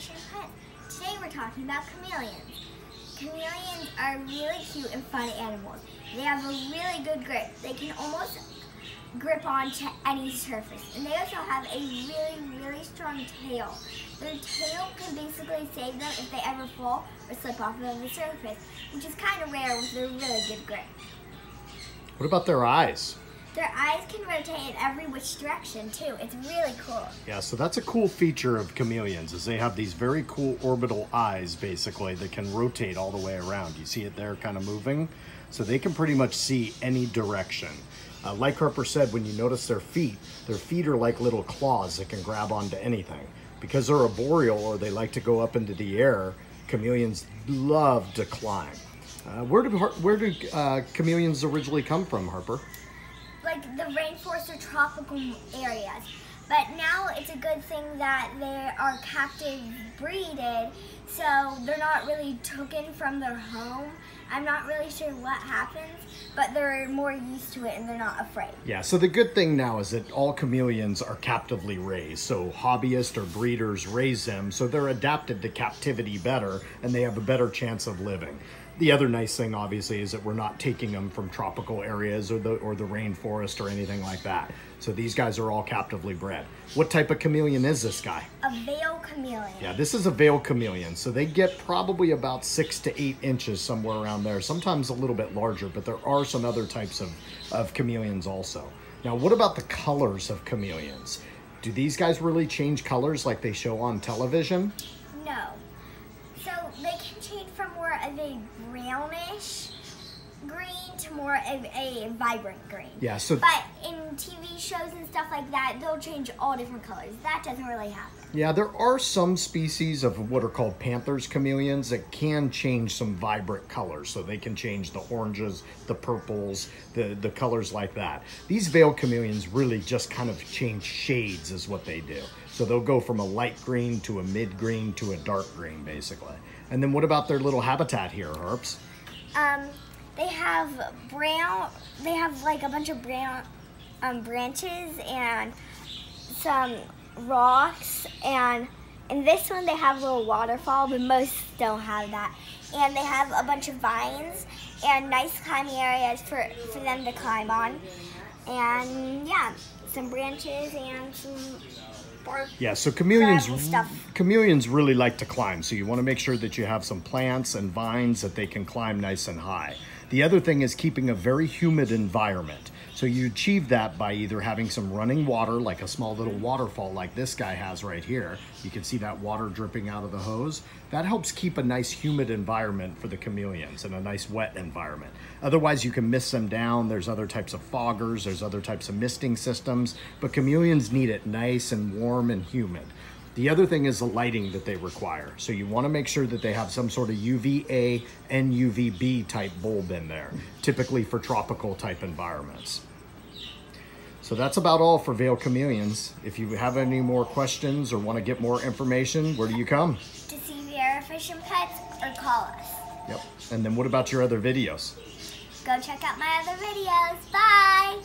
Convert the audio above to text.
Fish and Pets. Today we're talking about chameleons. Chameleons are really cute and fun animals. They have a really good grip. They can almost grip onto any surface. And they also have a really strong tail. Their tail can basically save them if they ever fall or slip off of the surface, which is kind of rare with their really good grip. What about their eyes? Their eyes can rotate in every which direction too. It's really cool. Yeah, so that's a cool feature of chameleons is they have these very cool orbital eyes basically that can rotate all the way around. You see it there kind of moving? So they can pretty much see any direction. Like Harper said, when you notice their feet are like little claws that can grab onto anything. Because they're arboreal or they like to go up into the air, chameleons love to climb. Where do chameleons originally come from, Harper? Like the rainforest or tropical areas. But now it's a good thing that they are captive breeded, so they're not really taken from their home. I'm not really sure what happens, but they're more used to it and they're not afraid. Yeah, so the good thing now is that all chameleons are captively raised. So hobbyists or breeders raise them, so they're adapted to captivity better and they have a better chance of living. The other nice thing, obviously, is that we're not taking them from tropical areas or the rainforest or anything like that. So these guys are all captively bred. What type of chameleon is this guy? A veil chameleon. Yeah, this is a veil chameleon. So they get probably about 6 to 8 inches, somewhere around there. Sometimes a little bit larger, but there are some other types of chameleons also. Now, what about the colors of chameleons? Do these guys really change colors like they show on television? No. So they can change from more of a brownish green to more of a vibrant green. Yeah, so but in TV shows and stuff like that, they'll change all different colors. That doesn't really happen. Yeah, there are some species of what are called Panthers chameleons that can change some vibrant colors. So they can change the oranges, the purples, the colors like that. These veil chameleons really just kind of change shades is what they do. So they'll go from a light green to a mid green to a dark green, basically. And then what about their little habitat here, Harps? They have like a bunch of brown branches and some rocks, and in this one they have a little waterfall, but most don't have that. And they have a bunch of vines and nice climbing areas for them to climb on. And yeah, some branches and some yeah, so chameleons really like to climb, so you want to make sure that you have some plants and vines that they can climb nice and high. The other thing is keeping a very humid environment. So you achieve that by either having some running water, like a small little waterfall like this guy has right here. You can see that water dripping out of the hose. That helps keep a nice humid environment for the chameleons and a nice wet environment. Otherwise, you can mist them down. There's other types of foggers. There's other types of misting systems. But chameleons need it nice and warm and humid. The other thing is the lighting that they require. So you want to make sure that they have some sort of UVA and UVB type bulb in there, typically for tropical type environments. So that's about all for veil chameleons. If you have any more questions or want to get more information, where do you come? To see Veil Fish and Pets or call us. Yep. And then what about your other videos? Go check out my other videos. Bye!